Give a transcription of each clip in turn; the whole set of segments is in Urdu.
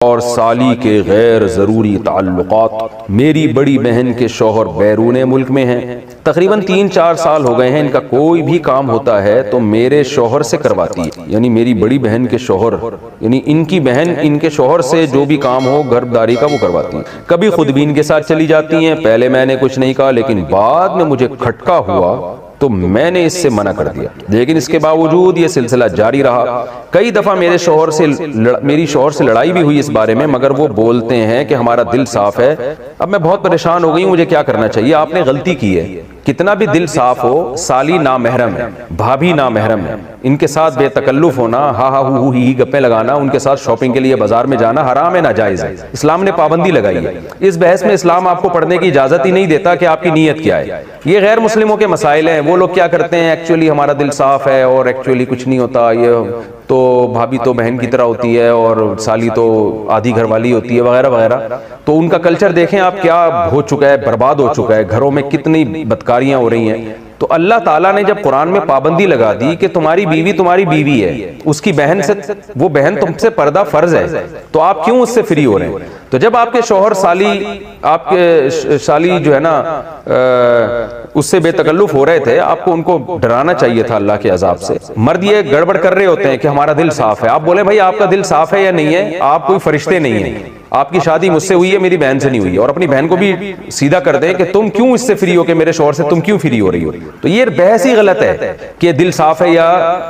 اور سالی کے غیر ضروری تعلقات۔ میری بڑی بہن کے شوہر بیرون ملک میں ہیں، تقریباً 3-4 سال ہو گئے ہیں، ان کا کوئی بھی کام ہوتا ہے تو میرے شوہر سے کرواتی ہے، یعنی میری بڑی بہن کے شوہر، یعنی ان کی بہن ان کے شوہر سے جو بھی کام ہو گھرداری کا وہ کرواتی ہیں۔ کبھی خود بھی ان کے ساتھ چلی جاتی ہیں، پہلے میں نے کچھ نہیں کہا لیکن بعد میں مجھے کھٹکا ہوا تو میں نے اس سے منع کر دیا، لیکن اس کے باوجود یہ سلسلہ جاری رہا۔ کئی دفعہ میری شوہر سے لڑائی بھی ہوئی اس بارے میں، مگر وہ بولتے ہیں کہ ہمارا دل صاف ہے۔ اب میں بہت پریشان ہو گئی ہوں، مجھے کیا کرنا چاہیے؟ آپ نے غلطی کی ہے، کتنا بھی دل صاف ہو، سالی نامحرم ہے، بھابھی نامحرم ہے، ان کے ساتھ بے تکلف ہونا، ہا ہا ہو ہی گپیں لگانا، ان کے ساتھ شاپنگ کے لیے بازار میں جانا حرام ہے، ناجائز ہے، اسلام نے پابندی لگائی ہے۔ اس بحث میں اسلام آپ کو پڑھنے کی اجازت ہی نہیں دیتا کہ آپ کی نیت کیا ہے۔ یہ غیر مسلموں کے مسائل ہیں، وہ لوگ کیا کرتے ہیں، ایکچولی ہمارا دل صاف ہے اور ایکچولی کچھ نہیں ہوتا، یہ تو بھابھی تو بہن کی طرح ہوتی ہے اور سالی تو آدھی گھر والی ہوتی ہے وغیرہ وغیرہ۔ تو ان کا کلچر دیکھیں آپ کیا ہو چکا ہے، برباد ہو چکا ہے، گھروں میں کتنی بدکاریاں ہو رہی ہیں۔ تو اللہ تعالیٰ نے جب قرآن میں پابندی لگا دی کہ تمہاری بیوی تمہاری بیوی ہے، اس کی بہن سے، وہ بہن تم سے پردہ فرض ہے، تو آپ کیوں اس سے فری ہو رہے ہیں؟ تو جب آپ کے شوہر آپ کے سالی جو ہے نا اس سے بے تکلف ہو رہے تھے، آپ کو ان کو ڈرانا چاہیے تھا اللہ کے عذاب سے۔ مرد یہ گڑبڑ کر رہے ہوتے ہیں کہ ہمارا دل صاف ہے، آپ بولے بھائی آپ کا دل صاف ہے یا نہیں ہے؟ آپ کوئی فرشتے نہیں ہیں، آپ کی شادی مجھ سے ہوئی ہے، میری بہن سے نہیں ہوئی، اور اپنی بہن کو بھی سیدھا کر دیں کہ تم کیوں اس سے فری ہو، کہ میرے شوہر سے تم کیوں فری ہو رہی ہو؟ تو یہ بحث ہی غلط ہے کہ دل صاف ہے یا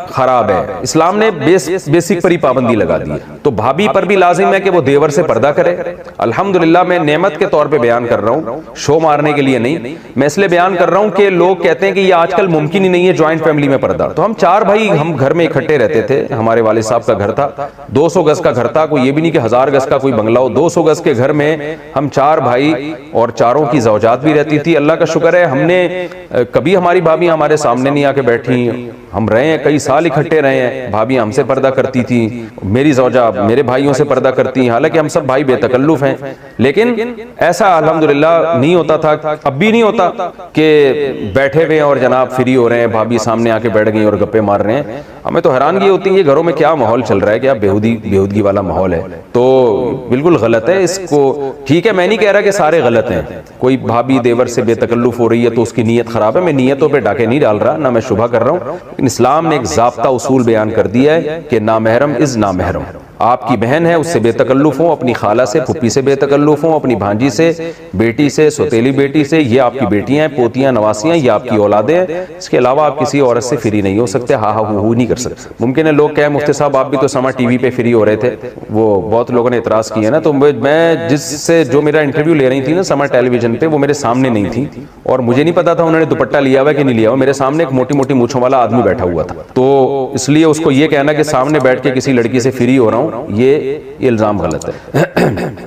خراب ہے۔ اسلام نے بیسک پر ہی پابندی لگا دی ہے۔ تو بھابھی پر بھی لازم ہے کہ وہ دیور سے پردہ کرے۔ الحمدللہ میں نعمت کے طور پہ بیان کر رہا ہوں، شو مارنے کے لیے نہیں، میں اس لیے بیان کر رہا ہوں کہ لوگ کہتے ہیں کہ یہ آج کل ممکن ہی نہیں ہے جوائنٹ فیملی میں پردہ۔ تو ہم 4 بھائی ہم گھر میں اکٹھے رہتے تھے، ہمارے والد صاحب کا گھر تھا، 200 گز کا گھر تھا، کوئی یہ بھی نہیں کہ 1000 گز کا کوئی بنگلہ ہو، 200 گز کے گھر میں ہم 4 بھائی اور چاروں کی زوجات بھی رہتی تھی۔ اللہ کا شکر ہے ہم نے کبھی ہماری بھابھی ہمارے سامنے نہیں آ کے بیٹھی، ہم رہے ہیں کئی سال اکٹھے رہے ہیں، بھابھی ہم سے پردہ کرتی تھی، میری زوجہ میرے بھائیوں سے پردہ کرتی ہیں، حالانکہ ہم سب بھائی بے تکلف ہیں، لیکن ایسا الحمدللہ نہیں ہوتا تھا، اب بھی نہیں ہوتا کہ بیٹھے ہوئے اور جناب فری ہو رہے ہیں، بھابھی سامنے آ کے بیٹھ گئی اور گپے مار رہے ہیں۔ ہمیں تو حیرانگی ہوتی ہے یہ گھروں میں کیا ماحول چل رہا ہے، کیا بےہودگی والا ماحول ہے۔ تو بالکل غلط ہے، اس کو ٹھیک ہے، میں نہیں کہہ رہا کہ سارے غلط ہیں، کوئی بھابھی دیور سے بے تکلف ہو رہی ہے تو اس کی نیت خراب ہے، میں نیتوں پہ ڈاکے نہیں ڈال رہا، نہ میں شبہ کر رہا ہوں، لیکن اسلام نے ایک ضابطہ اصول بیان کر دیا ہے کہ نامحرم از نامحرم۔ آپ کی بہن ہے اس سے بے تکلف ہوں، اپنی خالہ سے پھپھی سے بے تکلف ہوں، اپنی بھانجی سے، بیٹی سے، سوتیلی بیٹی سے، یہ آپ کی بیٹیاں ہیں، پوتیاں، نواسیاں، یہ آپ کی اولادیں ہیں، اس کے علاوہ آپ کسی عورت سے فری نہیں ہو سکتے، ہاں ہاں ہو نہیں کر سکتے۔ ممکن ہے لوگ کہیں مفتی صاحب آپ بھی تو سما ٹی وی پہ فری ہو رہے تھے، وہ بہت لوگوں نے اعتراض کیا نا، تو میں جس سے جو میرا انٹرویو لے رہی تھی نا سما ٹیلی ویژن پہ، وہ میرے سامنے نہیں تھی اور مجھے نہیں پتا تھا انہوں نے دوپٹہ لیا ہوا کہ نہیں لیا ہوا، میرے سامنے ایک موٹی موٹی مونچھوں والا آدمی بیٹھا ہوا تھا، تو اس لیے اس کو یہ کہنا کہ سامنے بیٹھ کے کسی لڑکی سے فری ہو رہا ہوں، یہ الزام غلط ہے۔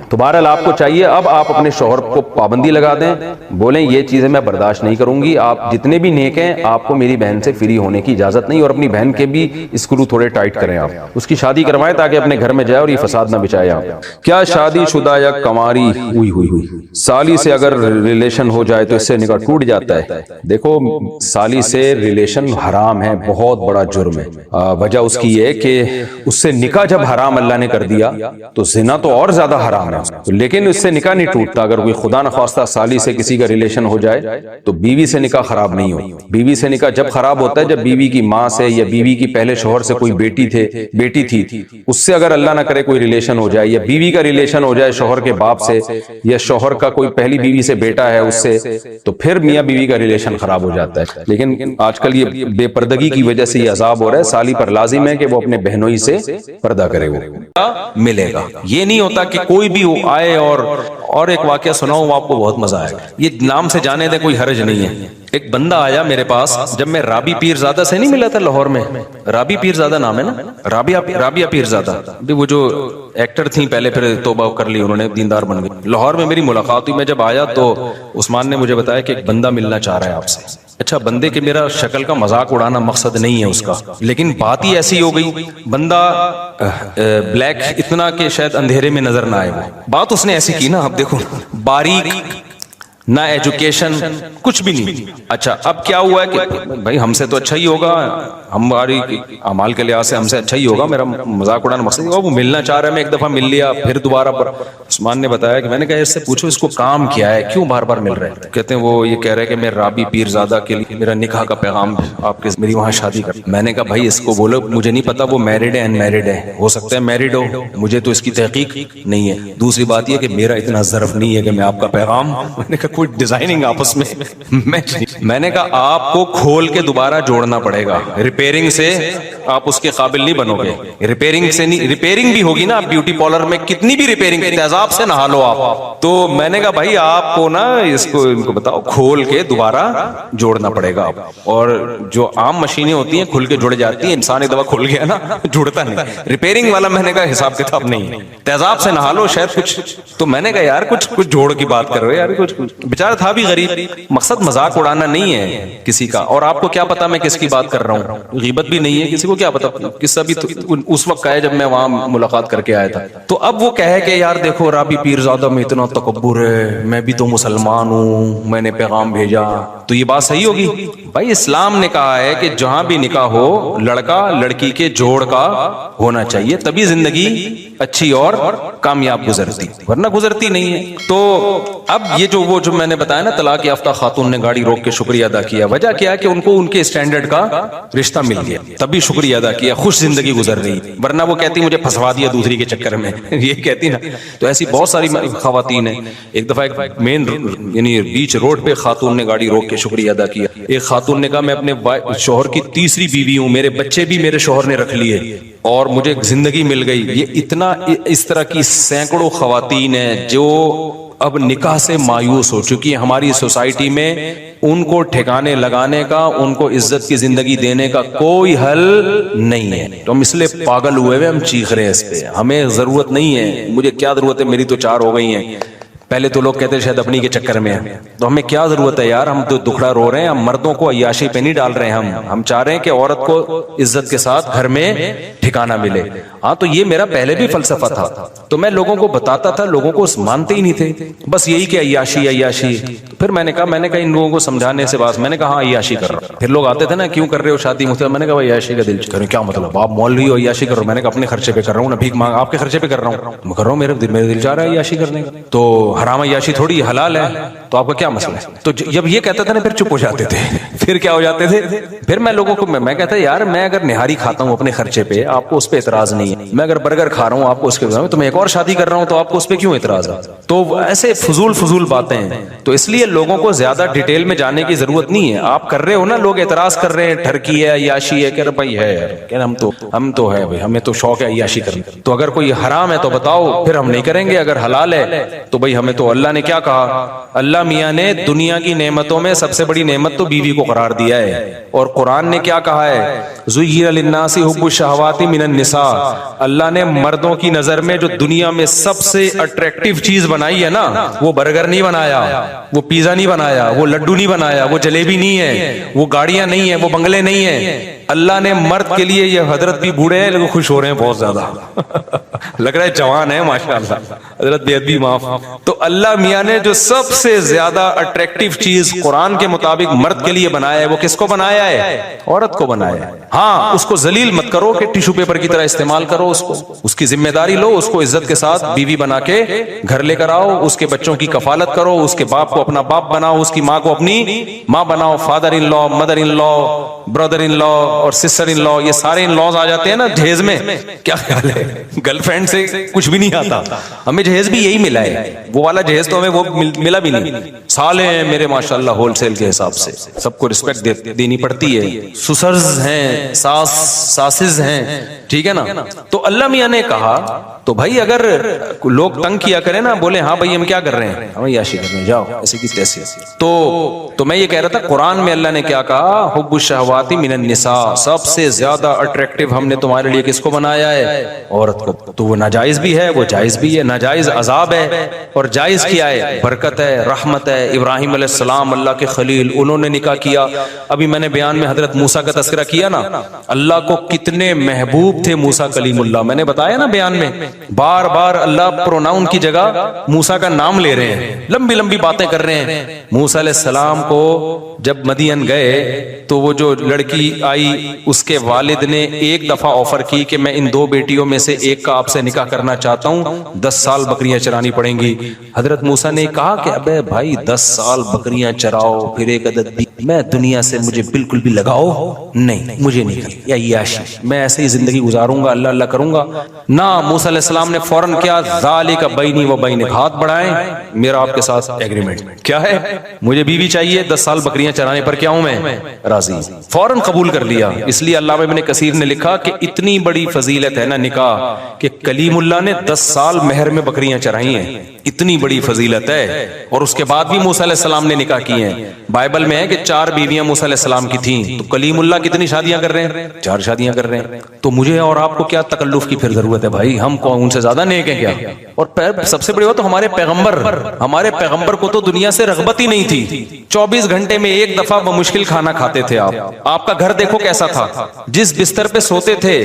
تو بہرحال آپ کو چاہیے اب آپ اپنے شوہر کو پابندی لگا دیں، بولیں یہ چیزیں میں برداشت نہیں کروں گی، آپ جتنے بھی نیک ہیں آپ کو میری بہن سے فری ہونے کی اجازت نہیں، اور اپنی بہن کے بھی اسکرو تھوڑے ٹائٹ کریں، آپ اس کی شادی کروائیں تاکہ اپنے گھر میں جائے اور یہ فساد نہ بچائے۔ آپ کیا شادی شدہ یا کنواری ہوئی سالی سے اگر ریلیشن ہو جائے تو اس سے نکاح ٹوٹ جاتا ہے؟ دیکھو سالی سے ریلیشن حرام ہے، بہت بڑا جرم ہے، وجہ اس کی یہ کہ اس سے نکاح جب حرام اللہ نے کر دیا تو زنا تو اور زیادہ حرام ہے، لیکن اس سے نکاح نہیں ٹوٹتا۔ اگر کوئی خدا نخواستہ سالی سے کسی کا ریلیشن ہو جائے تو بیوی سے نکاح خراب نہیں ہو، بیوی سے نکاح جب خراب ہوتا ہے جب بیوی کی ماں سے یا بیوی کی پہلے شوہر سے کوئی بیٹی تھی اس سے اگر اللہ نہ کرے کوئی ریلیشن ہو جائے، یا بیوی کا ریلیشن ہو جائے شوہر کے باپ سے، یا شوہر کا کوئی پہلی بیوی سے بیٹا ہے اس سے، تو پھر میاں بیوی کا ریلیشن خراب ہو جاتا ہے۔ لیکن آج کل یہ بے پردگی کی وجہ سے یہ عذاب ہو رہا ہے، سالی پر لازم ہے کہ وہ اپنے بہنوئی سے پردہ کرے، وہ ملے گا۔ یہ نہیں ہوتا کہ کوئی بھی آئے اور ایک واقعہ سناؤں آپ کو بہت مزہ آئے گا، یہ نام سے جانے دیں کوئی حرج نہیں ہے۔ ایک بندہ آیا میرے پاس جب میں رابی پیرزادہ سے نہیں ملا تھا لاہور میں، رابی پیرزادہ نام ہے نا، رابعہ پیرزادہ، وہ جو ایکٹر تھیں پہلے پھر توبہ کر لی انہوں نے، دیندار بن گئی۔ لاہور میں میری ملاقات ہوئی، میں جب آیا تو عثمان نے مجھے بتایا کہ ایک بندہ ملنا چاہ رہا ہے آپ سے۔ اچھا بندے کے میرا شکل کا مذاق اڑانا مقصد نہیں ہے اس کا، لیکن بات ہی ایسی ہو گئی، بندہ بلیک اتنا کہ شاید اندھیرے میں نظر نہ آئے، وہ بات اس نے ایسی کی نا، اب دیکھو باریک نہ ایجوکیشن، کچھ بھی نہیں. اچھا اب کیا ہوا ہے کہ بھائی ہم سے تو اچھا ہی ہوگا، ہماری اعمال کے لحاظ سے ہم سے اچھا ہی ہوگا، میرا مذاق اڑانا مقصد ہوگا. وہ ملنا چاہ رہا ہے، میں ایک دفعہ مل لیا، پھر دوبارہ پر عثمان نے بتایا کہ میں نے کہا اس سے پوچھو اس کو کام کیا ہے، کیوں بار بار مل رہے ہیں؟ کہتے ہیں وہ یہ کہہ رہے کہ میں رابی پیرزادہ کے لیے میرا نکاح کا پیغام آپ کے میری وہاں شادی کر. میں نے کہا بھائی اس کو بولو مجھے نہیں پتا وہ میرڈ ہے ان میرڈ ہے، ہو سکتا ہے میرڈ ہو، مجھے تو اس کی تحقیق نہیں ہے. دوسری بات یہ کہ میرا اتنا ظرف نہیں ہے کہ میں آپ کا پیغام. میں نے کہا کوئی ڈیزائننگ آپس میں نے کہا آپ کو کھول کے دوبارہ جوڑنا پڑے گا، ریپیئرنگ سے آپ اس کے قابل نہیں بنو گے. ریپیئرنگ سے نہیں، ریپیئرنگ بھی ہوگی نا، آپ بیوٹی پارلر میں کتنی بھی ریپیئرنگ تیزاب سے نہا لو آپ. تو میں نے کہا بھائی آپ کو نا اس کو ان کو بتاؤ کھول کے دوبارہ جوڑنا پڑے گا. اور جو عام مشینیں ہوتی ہیں کھل کے جڑ جاتی ہیں، انسان ایک دفعہ کھل گیا نا جڑتا نہیں. ریپیئرنگ والا میں نے کہا حساب کتاب نہیں، تیزاب سے نہا لو شاید کچھ. تو میں نے کہا یار کچھ جوڑ کی بات کر رہے ہو یار، کچھ بیچارہ تھا بھی غریب. مقصد مذاق اڑانا نہیں ہے کسی کا. اور آپ کو کیا پتا میں کس کی بات کر رہا ہوں، غیبت بھی نہیں ہے، کسی کو کیا پتا. قصہ بھی اس وقت کا ہے جب میں وہاں ملاقات کر کے آیا تھا. تو اب وہ کہے کہ یار دیکھو رابی پیرزادہ میں اتنا تکبر ہے، میں بھی تو مسلمان ہوں، میں نے پیغام بھیجا. تو یہ بات صحیح ہوگی؟ بھائی اسلام نے کہا ہے کہ جہاں بھی نکاح ہو لڑکا لڑکی کے جوڑ کا ہونا چاہیے، تبھی زندگی اچھی اور کامیاب گزرتی، ورنہ گزرتی نہیں ہے. تو اب یہ جو میں نے بتایا نا طلاق یافتہ خاتون نے گاڑی روک کے شکریہ ادا کیا، وجہ کیا ہے کہ ان کو ان کے اسٹینڈرڈ کا رشتہ مل گیا، تبھی شکریہ ادا کیا، خوش زندگی گزر رہی. ورنہ وہ کہتی مجھے پھنسوا دیا دوسری کے چکر میں یہ کہتی نا. تو ایسی بہت ساری خواتین ہیں. ایک دفعہ ایک مین یعنی بیچ روڈ پہ خاتون نے گاڑی روک کے شکریہ ادا کیا. ایک خاتون نے کہا میں اپنے شوہر کی تیسری بیوی ہوں، میرے بچے بھی میرے شوہر نے رکھ لیے اور مجھے زندگی مل گئی. یہ اتنا اس طرح کی سینکڑوں خواتین ہیں جو اب نکاح سے مایوس ہو چکی. ہماری سوسائٹی میں ان کو ٹھکانے لگانے کا، ان کو عزت کی زندگی دینے کا کوئی حل نہیں ہے. تو ہم اس لیے پاگل ہوئے ہم چیخ رہے ہیں اس پہ. ہمیں ضرورت نہیں ہے، مجھے کیا ضرورت ہے، میری تو 4 ہو گئی ہیں. پہلے تو لوگ کہتے شاید اپنی کے چکر میں ہیں، تو ہمیں کیا ضرورت ہے یار. ہم تو دکھڑا رو رہے ہیں، ہم مردوں کو عیاشی پہ نہیں ڈال رہے ہیں. ہم چاہ رہے ہیں کہ عورت کو عزت کے ساتھ گھر میں ٹھکانہ ملے. ہاں تو یہ میرا پہلے بھی فلسفہ تھا، تو میں لوگوں کو بتاتا تھا، لوگوں کو مانتے ہی نہیں تھے، بس یہی کہ عیاشی عیاشی. پھر میں نے کہا ان لوگوں کو سمجھانے سے بات، میں نے کہا ہاں عیاشی کر رہا ہوں. پھر لوگ آتے تھے نا کیوں کر رہے ہو شادی مجھ سے، میں نے کہا عیاشی کا دل کریں. کیا مطلب آپ مولوی ہو عیاشی کر رہے ہو؟ میں نے کہا اپنے خرچے پہ کر رہا ہوں نا، بھیک مانگ آپ کے خرچے پہ کر رہا ہوں، میں کر رہا ہوں، میرے دل چاہ رہا ہے عیاشی کرنے کا. تو حرام عیاشی تھوڑی حلال ہے، تو آپ کا کیا مسئلہ ہے؟ تو جب یہ کہتا تھا نا پھر چپ ہو جاتے تھے. پھر کیا ہو جاتے تھے، پھر میں لوگوں کو میں کہتا یار میں اگر نہاری کھاتا ہوں اپنے خرچے پہ آپ کو اس پہ اعتراض نہیں ہے، میں اگر برگر کھا رہا ہوں آپ کو اس کے، تو میں ایک اور شادی کر رہا ہوں تو آپ کو اس پہ کیوں اعتراض ہے؟ تو ایسے فضول باتیں ہیں. تو اس لیے لوگوں کو زیادہ ڈیٹیل میں جانے کی ضرورت نہیں ہے. آپ کر رہے ہو نا، لوگ اعتراض کر رہے ہیں ٹھرکی ہے عیاشی ہے، کہ بھائی ہے یار ہم تو ہے بھائی، ہمیں تو شوق ہے عیاشی کرنے. تو اگر کوئی حرام ہے تو بتاؤ، پھر ہم نہیں کریں گے. اگر حلال ہے تو بھائی ہمیں تو اللہ نے کیا کہا، اللہ میاں نے دنیا کی نعمتوں میں سب سے بڑی نعمت تو بیوی کو قرار دیا ہے. اور قرآن نے کیا کہا ہے، زُيِّنَ لِلنَّاسِ حُبُّ الشَّهَوَاتِ مِنَ النِّسَاءِ. اللہ نے مردوں کی نظر میں جو دنیا میں سب سے اٹریکٹیو چیز بنائی ہے نا، وہ برگر نہیں بنایا، وہ پیزا نہیں بنایا، وہ لڈو نہیں بنایا، وہ جلیبی نہیں ہے، وہ گاڑیاں نہیں ہیں، وہ بنگلے نہیں ہیں. اللہ نے مرد کے لیے، یہ حضرت بھی بوڑھے ہیں لیکن خوش ہو رہے ہیں بہت زیادہ لگ رہا ہے جوان ہے ماشاءاللہ، حضرت بے ادبی معاف. تو اللہ میاں نے جو سب سے زیادہ اٹریکٹیو چیز قرآن کے مطابق مرد کے لیے بنایا ہے، وہ کس کو بنایا ہے؟ عورت کو بنایا ہے. ہاں اس کو ذلیل مت کرو کہ ٹیشو پیپر کی طرح استعمال کرو، اس کی ذمہ داری لو، اس کو عزت کے ساتھ بیوی بنا کے گھر لے کر آؤ، اس کے بچوں کی کفالت کرو، اس کے باپ کو اپنا باپ بناؤ، اس کی ماں کو اپنی ماں بناؤ. فادر ان لا، مدر ان لا، برادر ان لا اور سسٹر ان لا، یہ سارے ان لاز آ جاتے ہیں نا جہیز میں. کیا خیال ہے، گرل فرینڈ سے کچھ بھی نہیں آتا. ہمیں جہیز بھی یہی ملا ہے، وہ والا جہیز تو ہمیں وہ ملا بھی نہیں. سالے ہیں میرے ماشاءاللہ ہول سیل کے حساب سے، سب کو رسپیکٹ دینی پڑتی ہے. سسرز ہیں، ساسز ہیں، ٹھیک ہے نا. تو اللہ میاں نے کہا تو بھائی اگر لوگ تنگ کیا کریں نا، بولے ہاں بھائی ہم کیا کر رہے ہیں، ہم عیاشی کر رہے ہیں، جاؤ ایسے کی تیسے. تو میں یہ کہہ رہا تھا قرآن میں اللہ نے کیا کہا، حب الشہوات من النساء، سب سے زیادہ اٹریکٹیو ہم نے تمہارے لیے کس کو بنایا ہے؟ عورت کو. تو وہ ناجائز بھی ہے، وہ جائز بھی ہے. ناجائز عذاب ہے اور جائز کیا ہے؟ برکت ہے، رحمت ہے. ابراہیم علیہ السلام اللہ کے خلیل، انہوں نے نکاح کیا. ابھی میں نے بیان میں حضرت موسیٰ کا تذکرہ کیا نا، اللہ کو کتنے محبوب تھے موسیٰ کلیم اللہ. میں نے بتایا نا بیان میں, بار بار اللہ پروناؤن کی جگہ موسیٰ کا نام لے رہے ہیں, لمبی لمبی باتیں کر رہے ہیں. موسیٰ علیہ السلام کو جب مدین گئے تو وہ جو لڑکی آئی اس کے والد نے ایک دفعہ آفر کی کہ میں ان 2 بیٹیوں میں سے ایک کا آپ سے نکاح کرنا چاہتا ہوں, 10 سال بکریاں چرانی پڑیں گی. حضرت موسیٰ نے کہا کہ ابے بھائی 10 سال بکریاں چراؤ پھر ایک عدد بھی, میں دنیا سے مجھے بالکل بھی لگاؤ نہیں, مجھے نہیں کرنا, یا یاشی, میں ایسے ہی زندگی گزاروں گا, اللہ اللہ کروں گا نہ. موسیٰ علیہ السلام نے فوراً کیا, ذالک بینی و بینک, ہاتھ بڑھائیں, میرا آپ کے ساتھ ایگریمنٹ کیا ہے, مجھے بیوی چاہیے, 10 سال بکریاں چرانے پر کیا ہوں میں راضی. فوراً قبول کر لیا. اس لیے علامہ ابن کثیر نے لکھا کہ اتنی بڑی فضیلت ہے نا نکاح کہ کلیم اللہ نے 10 سال مہر میں بکریاں چرائی ہیں, اتنی بڑی فضیلت ہے. اور اس کے بعد بھی موسیٰ علیہ السلام نے نکاح کیے ہیں. بائبل میں ہے کہ 4 بیویاں موسیٰ علیہ السلام کی تھیں, تو کلیم اللہ کتنی شادیاں کر رہے ہیں, 4 شادیاں کر رہے ہیں. تو مجھے اور آپ کو کیا تکلف کی پھر ضرورت ہے بھائی, ہم کون ان سے زیادہ نیک ہیں کیا؟ اور سب سے بڑی بات تو ہمارے پیغمبر کو تو دنیا سے رغبت ہی نہیں تھی. 24 گھنٹے میں ایک دفعہ بمشکل کھانا کھاتے تھے آپ کا گھر دیکھو کیسا تھا, جس بستر پہ سوتے تھے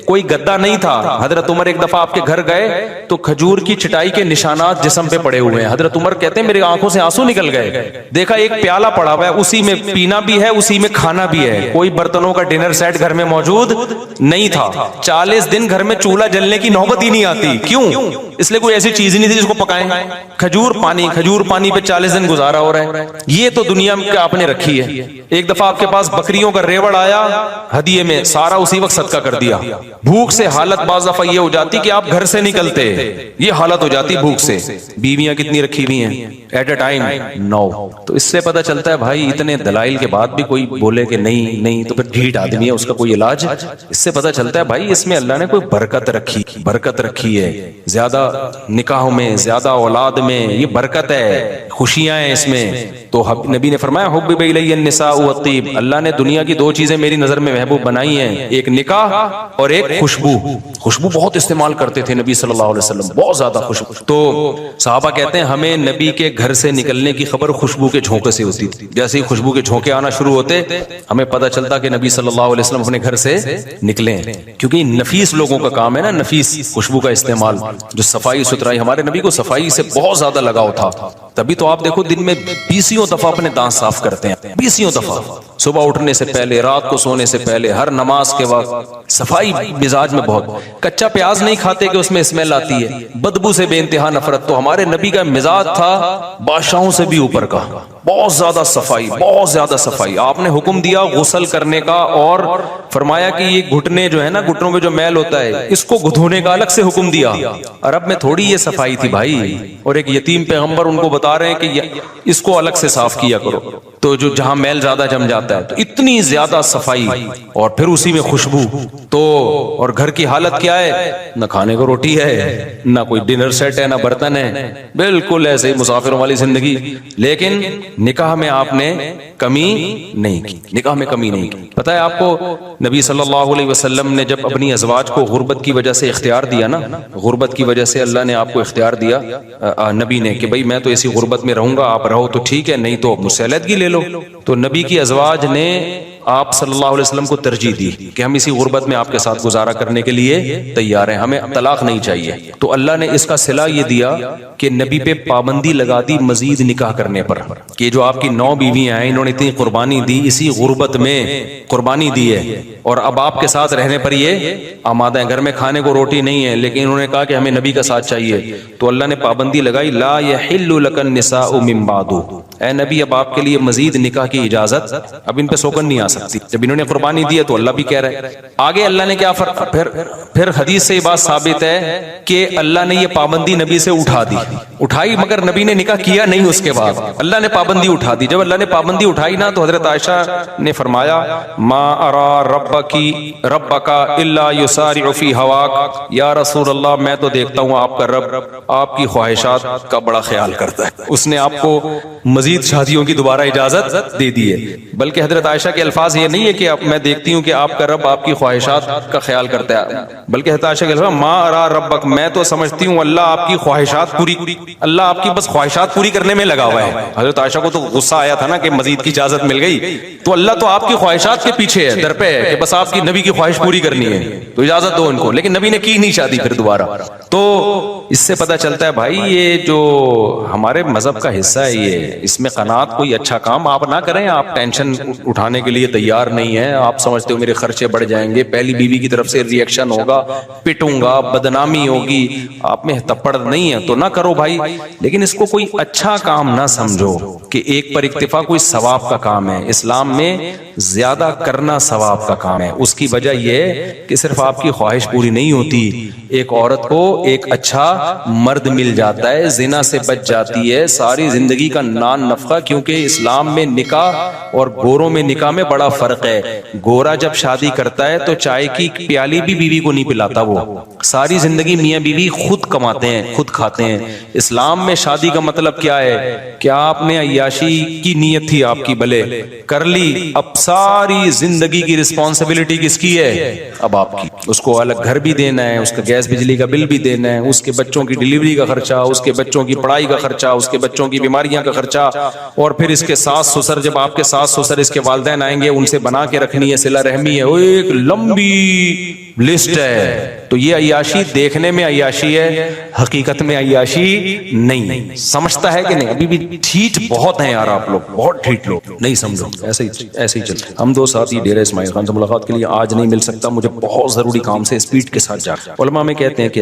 کوئی گدا نہیں تھا. حضرت عمر ایک دفعہ آپ کے گھر گئے تو کھجور کی چٹائی کے نشانات جسم پہ پڑے ہوئے ہیں. حضرت عمر کہتے ہیں میری آنکھوں سے آنسو نکل گئے, دیکھا ایک پیالہ پڑا ہوا ہے, اسی میں پینا بھی ہے اسی میں کھانا بھی ہے, کوئی برتنوں کا ڈنر سیٹ گھر میں موجود نہیں تھا. 40 دن گھر میں چولہا جلنے کی نوبت ہی نہیں آتی. کیوں؟ اس لیے کوئی ایسی چیز نہیں تھی جس کو پکائیں. کھجور پانی پہ 40 دن گزارا ہو رہا ہے. یہ تو دنیا میں آپ نے رکھی ہے. ایک دفعہ آپ کے پاس بکریوں کا ریوڑ آیا ہدیے میں, سارا اسی وقت صدقہ کر دیا. بھوک سے حالت بعض دفعہ یہ ہو جاتی کہ آپ گھر سے نکلتے, یہ حالت ہو جاتی بھوک سے. بیویاں کتنی رکھی ہوئی ہیں ایٹ اے ٹائم 9. تو اس سے پتہ چلتا ہے بھائی اتنے دلائل کے بعد بھی کوئی بولے کہ نہیں تو پھر ڈھیٹ آدمی ہے, اس کا کوئی علاج. اس سے پتہ چلتا ہے بھائی اس میں اللہ نے کوئی برکت رکھی ہے. زیادہ نکاحوں میں, زیادہ اولاد میں یہ برکت ہے, خوشیاں ہیں اس میں. تو نبی نے فرمایا حبب الی النساء والطیب, اللہ نے دنیا کی 2 چیزیں میری نظر میں محبوب بنائی ہیں, ایک نکاح اور ایک خوشبو بہت استعمال کرتے تھے نبی صلی اللہ علیہ وسلم, بہت زیادہ خوشبو. تو صحابہ کہتے ہیں ہمیں نبی کے گھر سے نکلنے کی خبر خوشبو کے جھونکے سے ہوتی تھی. جیسے ہی خوشبو کے جھونکے آنا شروع ہوتے ہمیں پتہ چلتا کہ نبی صلی اللہ علیہ وسلم اپنے گھر سے نکلے, کیونکہ نفیس لوگوں کا کام ہے نا, نفیس خوشبو کا استعمال, جو صفائی ستھرائی. ہمارے نبی کو صفائی سے بہت زیادہ لگاؤ تھا, تبھی تو آپ دیکھو دن میں 20 دفعہ اپنے دانت صاف کرتے ہیں, 20 دفعہ, صبح اٹھنے سے پہلے, رات کو سونے سے پہلے, ہر نماز کے وقت. صفائی مزاج میں بہت. کچا پیاز نہیں کھاتے کہ اس میں اسمیل آتی ہے, بدبو سے بے انتہا نفرت. تو ہمارے نبی کا مزاج تھا بادشاہوں سے بھی اوپر کا, بہت زیادہ صفائی. آپ نے حکم دیا غسل کرنے کا, اور فرمایا کہ یہ گھٹنے جو ہے نا, گھٹنوں میں جو میل ہوتا ہے اس کو دھونے کا الگ سے حکم دیا. عرب میں تھوڑی یہ صفائی تھی بھائی, اور ایک یتیم پیغمبر ان کو بتا رہے ہیں کہ اس کو الگ سے صاف کیا کرو, تو جو جہاں میل زیادہ جم جاتا ہے. تو اتنی زیادہ صفائی, اور پھر اسی میں خوشبو. تو اور گھر کی حالت کیا ہے, نہ کھانے کو روٹی ہے, نہ کوئی ڈنر سیٹ ہے, نہ برتن ہے, بالکل ایسے ہی مسافروں والی زندگی. لیکن نکاح میں آپ نے کمی نہیں کی. پتہ ہے آپ کو نبی صلی اللہ علیہ وسلم نے جب اپنی ازواج کو غربت کی وجہ سے اختیار دیا نا, غربت کی وجہ سے اللہ نے آپ کو اختیار دیا نبی نے کہ بھئی میں تو ایسی غربت میں رہوں گا, آپ رہو تو ٹھیک ہے, نہیں تو مجھ سے علیحدگی لے لو. تو نبی کی ازواج نے آپ صلی اللہ علیہ وسلم کو ترجیح دی کہ ہم اسی غربت میں آپ کے ساتھ گزارا کرنے کے لیے تیار ہیں, ہمیں طلاق نہیں چاہیے. تو اللہ نے اس کا صلہ یہ دیا کہ نبی پہ پابندی لگا دی مزید نکاح کرنے پر, کہ جو آپ کی 9 بیویاں ہیں انہوں نے اتنی قربانی دی, اسی غربت میں قربانی دی ہے, اور اب آپ کے ساتھ رہنے پر یہ آمادہ ہیں. گھر میں کھانے کو روٹی نہیں ہے, لیکن انہوں نے کہا کہ ہمیں نبی کا ساتھ چاہیے. تو اللہ نے پابندی لگائی, لا یحل لک النساء من بعد, اے نبی اب آپ کے لیے مزید نکاح کی اجازت, اب ان پہ سوگن نہیں آ سکتی. جب انہوں نے قربانی دی ہے تو اللہ بھی کہہ رہے ہیں. آگے اللہ نے کیا پھر حدیث سے یہ بات ثابت ہے کہ اللہ نے یہ پابندی نبی سے اٹھائی, مگر نبی نے نکاح کیا نہیں. اس کے بعد اللہ نے پابندی اٹھا دی. جب اللہ نے پابندی اٹھائی نا, تو حضرت عائشہ نے فرمایا ما ارا ربک الا یسارع فی ہواک, یا رسول اللہ میں تو دیکھتا ہوں آپ کا رب آپ کی خواہشات کا بڑا خیال کرتا ہے, اس نے آپ کو مزید مزید شادیوں کی دوبارہ اجازت دے دی ہے. بلکہ حضرت عائشہ کے الفاظ یہ نہیں ہے کہ میں دیکھتی ہوں کہ آپ کا رب آپ کی خواہشات کا خیال کرتا ہے, بلکہ حضرت عائشہ کے الفاظ ما ارا ربک, میں تو سمجھتی ہوں اللہ آپ کی خواہشات پوری, اللہ آپ کی بس خواہشات پوری کرنے میں لگا ہوا ہے. حضرت عائشہ کو تو غصہ آیا تھا نا کہ مزید کی اجازت مل گئی, تو اللہ تو آپ کی خواہشات کے پیچھے ہے, در پہ ہے کہ بس آپ کی نبی کی خواہش پوری کرنی ہے تو اجازت دو ان کو. لیکن نبی نے کی نہیں شادی پھر دوبارہ. تو اس سے پتہ چلتا ہے بھائی یہ جو ہمارے مذہب کا حصہ ہے یہ, اس میں قناعت کوئی اچھا کام آپ نہ کریں. آپ ٹینشن اٹھانے کے لیے تیار نہیں ہیں, آپ سمجھتے ہو میرے خرچے بڑھ جائیں گے, پہلی بیوی کی طرف سے ری ایکشن ہوگا, پٹوں گا, بدنامی ہوگی, آپ میں تپڑ نہیں ہے تو نہ کرو بھائی. لیکن اس کو کوئی اچھا کام نہ سمجھو کہ ایک پر اکتفا کوئی ثواب کا کام ہے. اسلام میں زیادہ کرنا ثواب کا کام ہے. اس کی وجہ یہ کہ صرف آپ کی خواہش پوری نہیں ہوتی, ایک عورت کو ایک اچھا مرد مل جاتا ہے, زنا سے بچ جاتی ہے, ساری زندگی کا نان نفقہ. کیونکہ اسلام میں نکاح اور گوروں میں نکاح میں بڑا فرق ہے. گورا جب شادی کرتا ہے تو چائے کی پیالی بھی بیوی کو نہیں پلاتا, وہ ساری زندگی میاں بیوی خود کماتے ہیں خود کھاتے ہیں. اسلام میں شادی کا مطلب کیا ہے کہ آپ نے عیاشی کی نیت تھی آپ کی, بھلے کر لی, اب ساری زندگی کی رسپانسبلٹی کس کی ہے, اب آپ کی. اس کو الگ گھر بھی دینا ہے, اس کا گیس بجلی کا بل بھی دینا ہے, اس کے بچوں کی ڈلیوری کا خرچہ, اس کے بچوں کی پڑھائی کا خرچہ, اس کے بچوں کی بیماریاں کا خرچہ, اور پھر اس کے ساس سسر, جب آپ کے ساس سسر اس کے والدین آئیں گے ان سے بنا کے رکھنی ہے, صلہ رحمی ہے, وہ ایک لمبی لسٹ ہے. تو یہ عیاشی دیکھنے میں عیاشی ہے, حقیقت میں عیاشی نہیں. سمجھتا ہے کہ نہیں؟ ابھی بھی ٹھیٹ بہت ہیں یار آپ لوگ, بہت ٹھیٹ لوگ, نہیں سمجھو. ایسے ہی چلتے. ہم دو ساتھی ڈیرہ اسماعیل خان سے ملاقات کے لیے آج نہیں مل سکتا, مجھے بہت ضروری کام سے اسپیڈ کے ساتھ جا. علماء میں کہتے ہیں کہ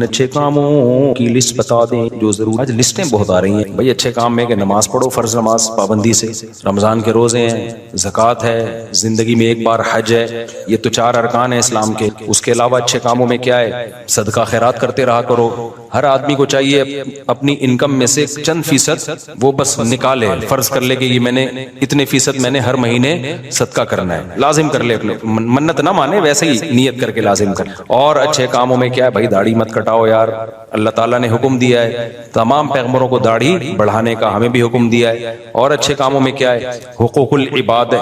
اچھے کاموں کی لسٹ بتا دیں جو ضرور. آج لسٹیں بہت آ رہی ہیں بھائی. اچھے کام میں کہ نماز پڑھو, فرض نماز پابندی سے, رمضان کے روزے ہیں, زکوٰۃ ہے, زندگی میں ایک بار حج ہے, یہ تو 4 ارکان ہیں اسلام کے. اس کے علاوہ اچھے کاموں میں کیا ہے, صدقہ خیرات کرتے رہا کرو. ہر آدمی کو چاہیے اپنی انکم میں سے چند فیصد وہ بس نکالے, فرض کر لے کہ یہ میں نے اتنے فیصد میں نے ہر مہینے صدقہ کرنا ہے, لازم کر لے. منت نہ مانے, ویسے ہی نیت کر کے لازم کر. اور اچھے کاموں میں کیا ہے بھائی, داڑھی مت کٹاؤ یار, اللہ تعالیٰ نے حکم دیا ہے. تمام پیغمبروں کو داڑھی بڑھانے کا ہمیں بھی حکم دیا ہے. اور اچھے کاموں میں کیا ہے, حقوق العباد,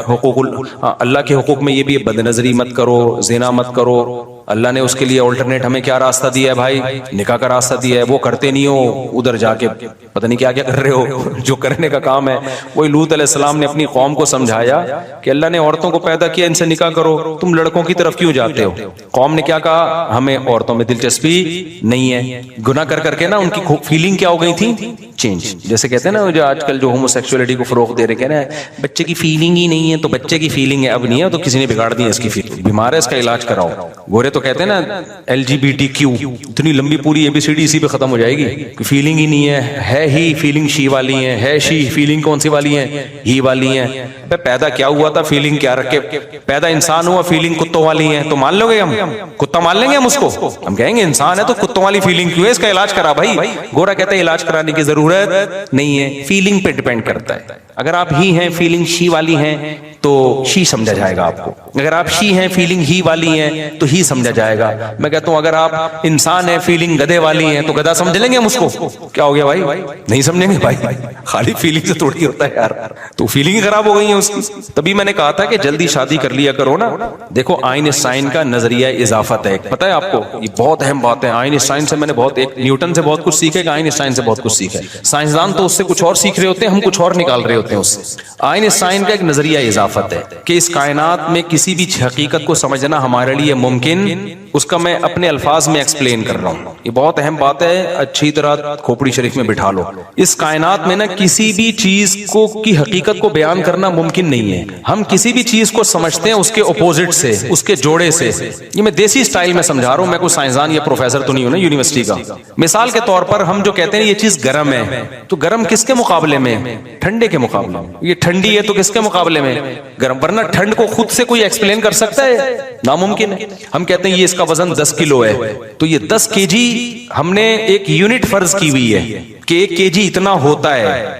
اللہ کے حقوق میں یہ بھی, بد نظری مت کرو, زنا مت کرو. اللہ نے اس کے لیے الٹرنیٹ ہمیں کیا راستہ دیا ہے بھائی, نکاح کا راستہ دیا ہے. وہ کرتے نہیں ہو, ادھر جا کے پتہ نہیں کیا کیا کر رہے ہو. جو کرنے کا کام ہے وہی لوط علیہ السلام نے اپنی قوم کو سمجھایا کہ اللہ نے عورتوں کو پیدا کیا, ان سے نکاح کرو, تم لڑکوں کی طرف کیوں جاتے ہو. قوم نے کیا کہا, ہمیں عورتوں میں دلچسپی نہیں ہے. گناہ کر کر کے نا ان کی فیلنگ کیا ہو گئی تھی, چینج. جیسے کہتے ہیں نا جو آج کل جو ہومو سیکسولیٹی کو فروغ دے رہے, کہہ رہے ہیں بچے کی فیلنگ ہی نہیں ہے, تو بچے کی فیلنگ ہے اب نہیں ہے تو کسی نے بگاڑ دی ہے اس کی فیلنگ. بیمار ہے, اس کا علاج کراؤ. گورے تو کہتے ہیں نا LGBTQ, اتنی لمبی پوری ABCD اسی پہ ختم ہو جائے گی. فیلنگ ہی نہیں ہے ہی فیلنگ شی والی ہے شی فیلنگ کون سی والی ہیں, ہی والی ہیں. پیدا کیا ہوا تھا, فیلنگ کیا رکھے, پیدا انسان ہوا, فیلنگ کتوں والی ہیں, تو مان لو گے ہم کتا مان لیں گے ہم اس کو, ہم کہیں گے انسان ہے تو کتوں والی فیلنگ کیوں ہے, اس کا علاج کرا بھائی. گورا کہتا ہے علاج کرانے کی ضرورت نہیں ہے, فیلنگ پہ ڈیپینڈ کرتا ہے. اگر آپ ہی ہیں فیلنگ شی والی ہیں تو شی سمجھا جائے گا آپ کو, اگر آپ شی ہیں فیلنگ ہی والی ہیں تو ہی سمجھا جائے گا. میں کہتا ہوں اگر آپ انسان ہیں فیلنگ گدھے والی ہیں تو گدھا سمجھ لیں گے ہم اس کو. کیا ہو گیا بھائی, نہیں سمجھیں گے بھائی, خالی فیلنگ سے تھوڑی ہوتا ہے یار, تو فیلنگ خراب ہو گئی ہے اس کی. تبھی میں نے کہا تھا کہ جلدی شادی کر لیا کرو نا. دیکھو آئنسٹائن کا نظریہ اضافت ہے, پتہ ہے آپ کو, یہ بہت اہم بات ہے. آئنسٹائن سے میں نے بہت, ایک نیوٹن سے بہت کچھ سیکھے, آئنسٹائن سے بہت کچھ سیکھا. سائنسدان تو اس سے کچھ اور سیکھ رہے ہوتے ہیں, ہم کچھ اور نکال رہے ہوتے ہیں اس سے. آئنسٹائن کا ایک نظریہ اضافت ہے کہ اس کائنات میں کسی بھی حقیقت کو سمجھنا ہمارے لیے ممکن, اس کا میں اپنے الفاظ میں ایکسپلین کر رہا ہوں. یہ بہت اہم بات ہے, اچھی طرح کھوپڑی شریف میں بٹھا لو. اس کائنات میں نا کسی بھی چیز کو کی حقیقت کو بیان کرنا ممکن نہیں ہے. ہم کسی بھی چیز کو سمجھتے ہیں اس کے اپوزٹ سے, اس کے جوڑے سے. یہ میں دیسی سٹائل میں سمجھا رہا ہوں, میں کوئی سائنسدان یا پروفیسر تو نہیں ہوں نا یونیورسٹی کا. مثال کے طور پر ہم جو کہتے ہیں یہ چیز گرم ہے, تو گرم کس کے مقابلے میں, ٹھنڈے کے مقابلے میں. یہ ٹھنڈی ہے تو کس کے مقابلے میں, گرم. ورنہ ٹھنڈ کو خود سے کوئی ایکسپلین کر سکتا ہے, ناممکن ہے. ہم کہتے ہیں یہ اس کا وزن 10 کلو ہے, تو یہ 10 kg ہم نے ایک یونٹ فرض کی ہوئی ہے کہ 1 kg اتنا ہوتا ہے.